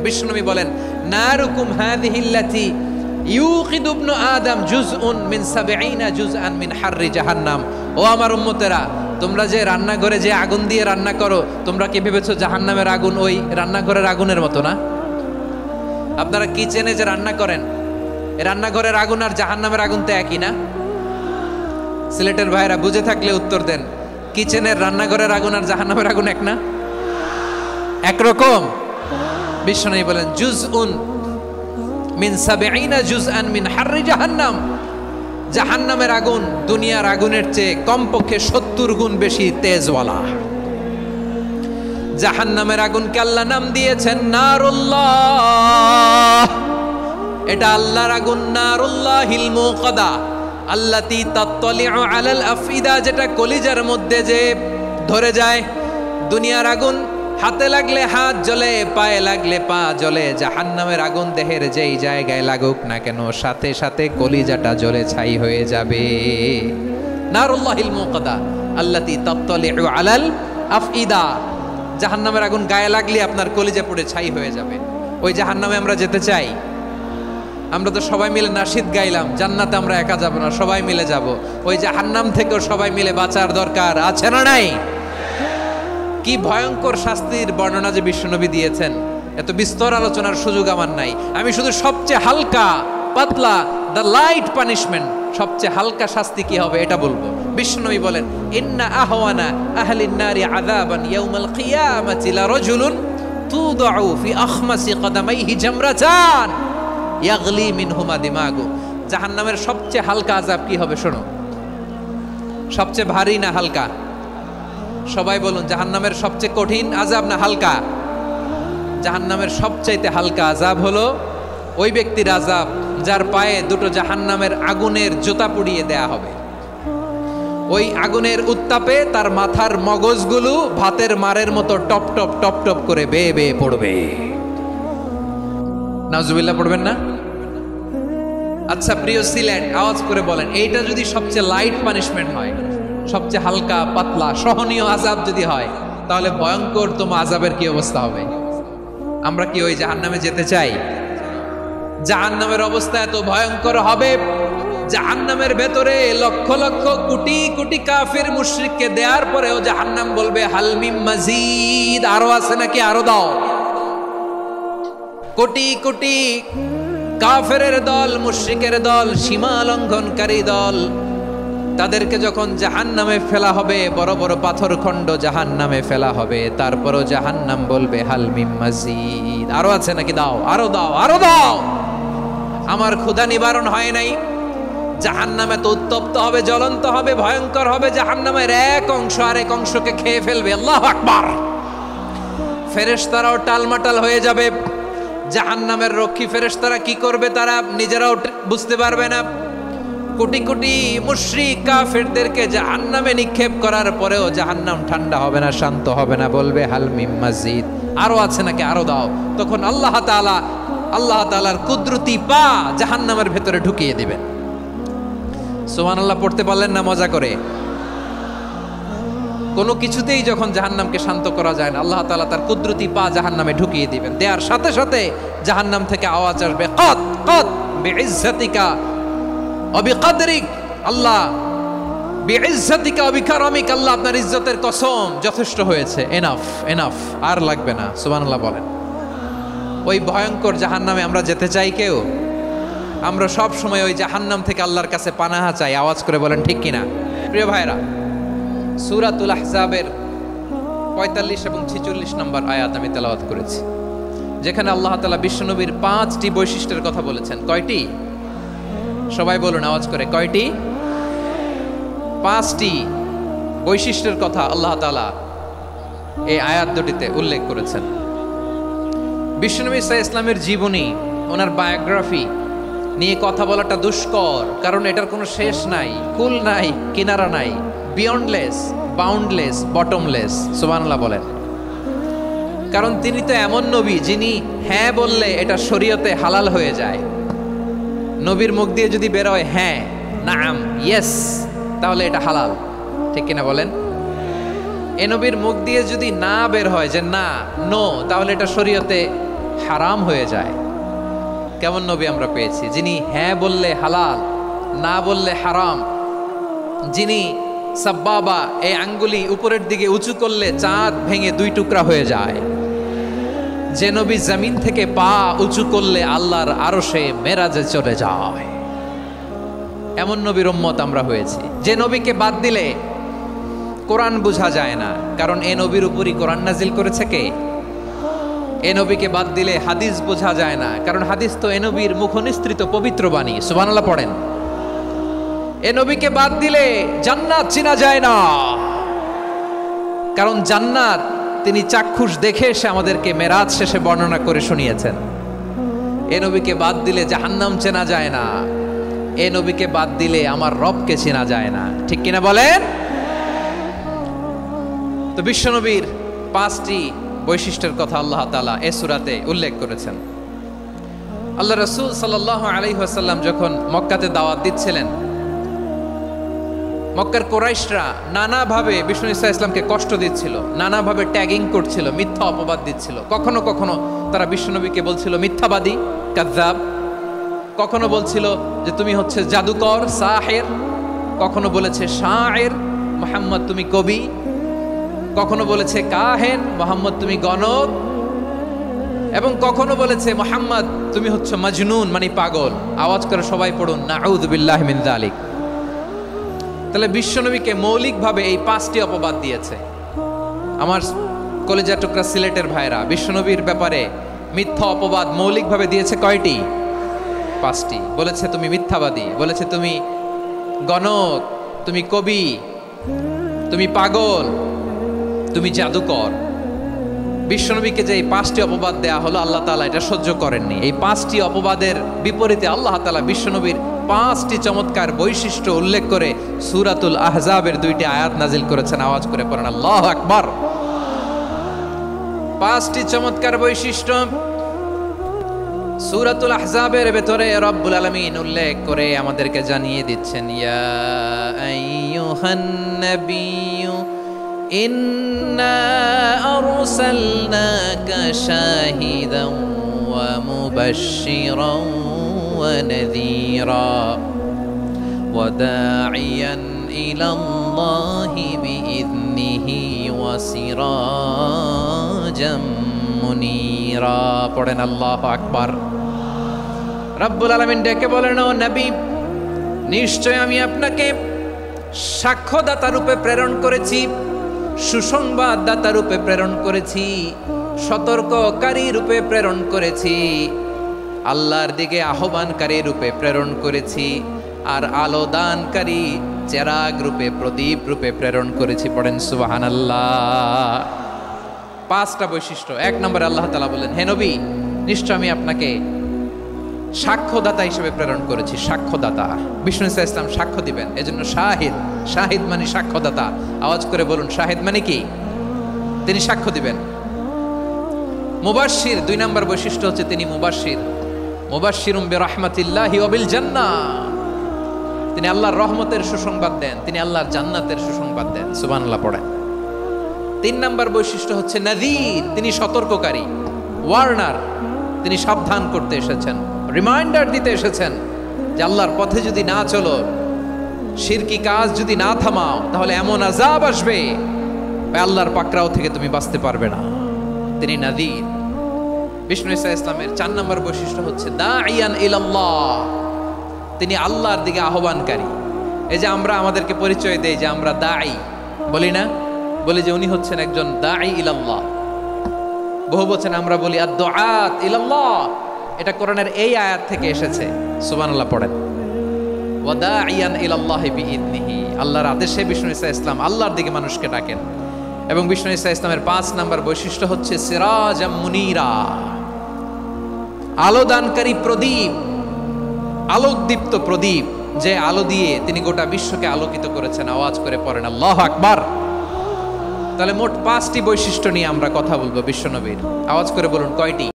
বিশ্বনবী বলেন নারুকুম হাযিহিল্লাতী ইউকিদু ইবনু আদম জুজউন মিন 70 জুজআন মিন হাররি জাহান্নাম। ও আমার উম্মতেরা, তোমরা যে রান্নাঘরে যে আগুন দিয়ে রান্না করো, তোমরা কি ভেবেছো জাহান্নামের আগুন ওই রান্নাঘরের আগুনের মতো না? আপনারা কিচেনে যে রান্না করেন, এই রান্নাঘরের আগুন আর জাহান্নামের আগুন তো একই না? সিলেটের ভাইরা বুঝে থাকলে উত্তর দেন, কিচেনের রান্নাঘরের আগুন আর জাহান্নামের আগুন এক না? একরকম? বিশ্বনবী বলেন জুজউন মিন 70 জুজআন মিন হাররি জাহান্নাম। জাহান্নামের আগুন দুনিয়ার আগুনের চেয়ে কমপক্ষে 70 গুণ বেশি তেজওয়ালা। জাহান্নামের আগুনকে আল্লাহ নাম দিয়েছেন নারুল্লাহ। এটা আল্লাহর আগুন, নারুল্লাহিল মুকাদা আল্লাতী তাত্তালিউ আলাল আফইদা, যেটা কলিজার মধ্যে যে ধরে যায়। দুনিয়ার আগুন হাতে লাগলে হাত জ্বলে, পায়ে লাগলে পা জ্বলে। জাহান্নামের আগুন দেহের যেই জায়গায় লাগুক না কেন, সাথে সাথে কলিজাটা জ্বলে ছাই হয়ে যাবে। নারুল্লাহিল মুকাদা আল্লাতী তাত্তালিউ আলাল আফইদা। জাহান্নামের আগুন গায়ে লাগলে আপনার কলিজা পুড়ে ছাই হয়ে যাবে। ওই জাহান্নামে আমরা যেতে চাই? আমরা তো সবাই মিলে নাশিদ গাইলাম, জান্নাতে আমরা একা যাব না, সবাই মিলে যাব। ওই জাহান্নাম থেকেও সবাই মিলে বাঁচার দরকার আছে না নাই? কি ভয়ঙ্কর শাস্তির বর্ণনা যে বিশ্বনবী দিয়েছেন, এত বিস্তর আলোচনার সুযোগ আমার নাই। আমি শুধু সবচেয়ে হালকা পাতলা, দ্য লাইট পানিশমেন্ট, সবচেয়ে হালকা শাস্তি কি হবে এটা বলবো। বিশ্বনবী বলেন ইন্না আহওয়ানা আহলিন নারি আযাবান ইয়াউমাল কিয়ামাতি লারাজুলুন তুদাউ ফি আখমাসি কদামাইহি জামরাতান ইয়াগলি মিনহুমা দিমাগু। জাহান্নামের সবচেয়ে হালকা আযাব কি হবে শোনো। সবচেয়ে ভারী না হালকা? সবাই বলুন, জাহান্নামের সবচেয়ে কঠিন আযাব না হালকা? জাহান্নামের সবচাইতে হালকা আযাব হলো ওই ব্যক্তির আযাব যার পায়ে দুটো জাহান্নামের আগুনের জুতা পুড়িয়ে দেয়া হবে। ওই আগুনের উত্তাপে তার মাথার মগজগুলো ভাতের মারের মতো টপ টপ টপ টপ করে বেয়ে বেয়ে পড়বে। নাউজুবিল্লাহ পড়বেন না? আচ্ছা প্রিয় সিলেট, আওয়াজ করে বলেন, এইটা যদি সবচেয়ে লাইট পানিশমেন্ট হয়, সবচেয়ে হালকা পাতলা সহনীয় আযাব যদি হয়, তাহলে ভয়ঙ্করতম আযাবের কি অবস্থা হবে? আমরা কি ওই জাহান্নামে যেতে চাই? জাহান্নামের অবস্থা এত ভয়ঙ্কর হবে, জাহান্নামের ভেতরে লক্ষ লক্ষ কোটি কোটি কাফির মুশরিককে দেওয়ার পরেও জাহান্নাম বলবে হাল মিন মাজিদ, আরো আছে নাকি, আরো দাও। কোটি কোটি কাফেরের দল, মুশরিকের দল, সীমা লঙ্ঘনকারী দল, তাদেরকে যখন জাহান্নামে ফেলা হবে, বড় বড় পাথর খণ্ড জাহান্নামে ফেলা হবে, তারপরও জাহান্নাম বলবে হাল মিন মাজিদ, আরো আছে নাকি, দাও, আরো দাও, আরো দাও। আমার ক্ষুধা নিবারণ হয় নাই। জাহান্নাম এত উত্তপ্ত হবে, জ্বলন্ত হবে, ভয়ঙ্কর হবে, জাহান্নামের এক অংশ আরেক অংশকে খেয়ে ফেলবে। আল্লাহু আকবার। ফেরেশতারাও টালমাটাল হয়ে যাবে। জাহান্নামের রক্ষী ফেরেশতারা কি করবে তারা নিজেরাও বুঝতে পারবে না। কোটি কোটি মুশরিক কাফেরদেরকে জাহান্নামে নিক্ষেপ করার পরেও জাহান্নাম ঠান্ডা হবে না, শান্ত হবে না, বলবে হাল মিন মাজিদ, আরো আছে নাকি, আরো দাও। তখন আল্লাহ তাআলার কুদরতি পা জাহান্নামের ভেতরে ঢুকিয়ে দিবেন। সুবহানাল্লাহ পড়তে পারলেন না মজা করে? কোনো কিছুতেই যখন জাহান্নামকে শান্ত করা যায় না, আল্লাহ তাআলা তার কুদরতি পা জাহান্নামে ঢুকিয়ে দিবেন। দেওয়ার সাথে সাথে জাহান্নাম থেকে আওয়াজ আসবে কত কত বিইজ্জাতিকা ওয়া বিকদরিক, আল্লাহ বিইজ্জাতিকা ওয়া বিকারামিক, আল্লাহ আপনার ইজ্জতের কসম, যথেষ্ট হয়েছে, এনাফ এনাফ, আর লাগবে না। সুবহানাল্লাহ বলেন। ওই ভয়ঙ্কর জাহান্নামে আমরা যেতে চাই কেউ? আমরা সব সময় ওই জাহান্নাম থেকে আল্লাহর কাছে পানাহা চাই। আওয়াজ করে বলেন ঠিক কিনা? প্রিয় ভাইরা, সূরাতুল আহজাবের 45 এবং 46 নম্বর আয়াত আমি তেলাওয়াত করেছি, যেখানে আল্লাহ তাআলা বিশ্বনবীর 5টি বৈশিষ্ট্যের কথা বলেছেন। কয়টি? সবাই বলুন আওয়াজ করে, কয়টি? 5টি বৈশিষ্ট্যের কথা আল্লাহ তাআলা এই আয়াত দুটিতে উল্লেখ করেছেন। বিশ্বনবী সাল্লাল্লাহু আলাইহি ইসলামের জীবনী, ওনার বায়োগ্রাফি নিয়ে কথা বলাটা দুষ্কর, কারণ এটার কোনো শেষ নাই, কুল নাই, কিনারা নাই, বিয়ন্ডলেস, বাউন্ডলেস, বটমলেস। সুবহানাল্লাহ বলেন। কারণ তিনি তো এমন নবী যিনি হ্যাঁ বললে এটা শরীয়তে হালাল হয়ে যায়। নবীর মুখ দিয়ে যদি বের হয় হ্যাঁ, নাম, ইয়েস, তাহলে এটা হালাল, ঠিক কিনা বলেন? এ নবীর মুখ দিয়ে যদি না বের হয় যে না, নো, তাহলে এটা শরীয়তে হারাম হয়ে যায়। কেমন নবী আমরা পেয়েছি, যিনি হ্যাঁ বললে হালাল, না বললে হারাম, যিনি সাব্বাবা এই আঙ্গুলি উপরের দিকে উঁচু করলে চাঁদ ভেঙে 2 টুকরা হয়ে যায়, যে নবী জমিন থেকে পা উঁচু করলে আল্লাহর আরশে মেরাজে চলে যায়, এমন নবীর উম্মত আমরা হয়েছি। যে নবীকে বাদ দিলে কোরআন বোঝা যায় না, কারণ এ নবীর উপরই কোরআন নাজিল করেছে কে? এ নবীকে বাদ দিলে হাদিস বোঝা যায় না, কারণ হাদিস তো এ নবীর মুখনিসৃত পবিত্র বাণী। সুবহানাল্লাহ পড়েন। এ নবীকে বাদ দিলে জান্নাত চেনা যায় না, কারণ জান্নাত তিনি চাক্ষুষ দেখে এসে আমাদেরকে মেরাজ শেষে বর্ণনা করে শুনিয়েছেন। এ নবীকে বাদ দিলে জাহান্নাম চেনা যায় না, এ নবীকে বাদ দিলে আমার রবকে চেনা যায় না। ঠিক কিনা বলেন? তো বিশ্বনবীর 5টি বৈশিষ্ট্যের কথা আল্লাহ তাআলা এই সূরাতে উল্লেখ করেছেন। আল্লাহ রাসূল সাল্লাল্লাহু আলাইহি ওয়াসাল্লাম যখন মক্কাতে দাওয়াত দিচ্ছিলেন, মক্কার কুরাইশরা নানাভাবে বিষ্ণু ইসা ইসলামকে কষ্ট দিচ্ছিল, নানাভাবে ট্যাগিং করছিল, মিথ্যা অপবাদ দিচ্ছিল। কখনো কখনো তারা বিশ্বনবীকে বলছিল মিথ্যাবাদী, কাযযাব। কখনো বলছিল যে তুমি হচ্ছে জাদুকর, সাহের। কখনো বলেছে শায়ের, মুহাম্মদ তুমি কবি। কখনো বলেছে কাহেন, মুহাম্মদ তুমি গণক। এবং কখনো বলেছে মুহাম্মদ তুমি হচ্ছে মাজনুন, মানে পাগল। আওয়াজ করে সবাই পড়ুন নাউযু বিল্লাহি মিন যালিক। তাহলে বিশ্বনবীকে মৌলিকভাবে এই 5টি অপবাদ দিয়েছে। আমার কলেজা টুকরা সিলেটের ভাইরা, বিশ্বনবীর ব্যাপারে মিথ্যা অপবাদ মৌলিকভাবে দিয়েছে কয়টি? 5টি। বলেছে তুমি মিথ্যাবাদী, বলেছে তুমি গণক, তুমি কবি, তুমি পাগল, তুমি জাদুকর। বিশ্বনবীকে যে এই 5টি অপবাদ দেয়া হলো, আল্লাহ তাআলা এটা সহ্য করেননি। এই 5টি অপবাদের বিপরীতে আল্লাহ তাআলা বিশ্বনবীর 5টি চমৎকার বৈশিষ্ট্য উল্লেখ করে সূরাতুল আহজাবের 2টি আয়াত নাজিল করেছেন। আওয়াজ করে পড়েন আল্লাহু আকবার। 5টি চমৎকার বৈশিষ্ট্য সূরাতুল আহজাবের ভেতরে রব্বুল আলামিন উল্লেখ করে আমাদেরকে জানিয়ে দিচ্ছেন, ইয়া আইয়ুহান নাবিয়্যু ইন্না আরসালনাকা শাহিদান ওয়া মুবাশশিরান ওয়া নাযীরা ওয়া দাঈয়ান ইলাল্লাহি বিইذনিহি ওয়া সিরাজাম মুনীরা। পড়েন আল্লাহু আকবার। রব্বুল আলামিন ডেকে বলেন, ও নবী, নিশ্চয় আমি আপনাকে সাক্ষ্যদাতা রূপে প্রেরণ করেছি, সুসংবাদদাতা রূপে প্রেরণ করেছি, সতর্ককারী রূপে প্রেরণ করেছি, আল্লাহর দিকে আহ্বানকারী রূপে প্রেরণ করেছি, আর আলো দানকারী চেরাগ রূপে, প্রদীপ রূপে প্রেরণ করেছি। পড়েন সুবহানাল্লাহ। 5টা বৈশিষ্ট্য। 1 নম্বরে আল্লাহ তাআলা বলেন, হে নবী, নিশ্চয় আমি আপনাকে সাক্ষ্যদাতা হিসেবে প্রেরণ করেছি। সাক্ষ্যদাতা, বিষ্ণু ইসা ইসলাম সাক্ষ্য দিবেন, এজন্য শাহিদ। শাহিদ মানে সাক্ষ্যদাতা। আওয়াজ করে বলুন, শাহিদ মানে কি? তিনি সাক্ষ্য দিবেন। মুবাশশির, 2 নম্বর বৈশিষ্ট্য হচ্ছে তিনি মুবাশশির। মুবাশশিরুম বিরাহমাতিল্লাহি ওয়া বিল জান্নাহ। তিনি আল্লাহর রহমতের সুসংবাদ দেন, তিনি আল্লাহর জান্নাতের সুসংবাদ দেন। সুবহানাল্লাহ পড়েন। 3 নম্বর বৈশিষ্ট্য হচ্ছে নাযীর, তিনি সতর্ককারী, ওয়ার্নার। তিনি সাবধান করতে এসেছেন, রিমাইন্ডার দিতে এসেছেন যে আল্লাহর পথে যদি না চলো, শিরকি কাজ যদি না থামাও, তাহলে এমন আযাব আসবে আল্লাহর পাকড়াও থেকে তুমি বাঁচতে পারবে না। তিনি নাযীর। বিষ্ণু ইসা ইসলামের 4 নম্বর বৈশিষ্ট্য হচ্ছে দাঈয়ান ইলাল্লাহ, তিনি আল্লাহর দিকে আহ্বানকারী। এই যে আমরা আমাদেরকে পরিচয় দেই যে আমরা দাঈ, বলি না? বলি যে উনি হচ্ছেন একজন দাঈ ইলাল্লাহ। বহু বচন আমরা বলি আদ-দুআত ইলাল্লাহ। এটা কোরআনের এই আয়াত থেকে এসেছে। সুবহানাল্লাহ পড়েন। ওয়া দাঈয়ান ইলাল্লাহি বিইذনিহি, আল্লাহর আদেশে বিষ্ণু ইসা ইসলাম আল্লাহর দিকে মানুষকে ডাকেন। এবং বিষ্ণু ইসা ইসলামের 5 নম্বর বৈশিষ্ট্য হচ্ছে সিরাজাম মুনীরা, আলো দানকারী প্রদীপ, আলোকদীপ্ত প্রদীপ, যে আলো দিয়ে তিনি গোটা বিশ্বকে আলোকিত করেছেন। আওয়াজ করে পড়েন আল্লাহু আকবার। তাহলে মোট 5টি বৈশিষ্ট্য নিয়ে আমরা কথা বলবো বিশ্বনবীর। আওয়াজ করে বলুন কয়টি?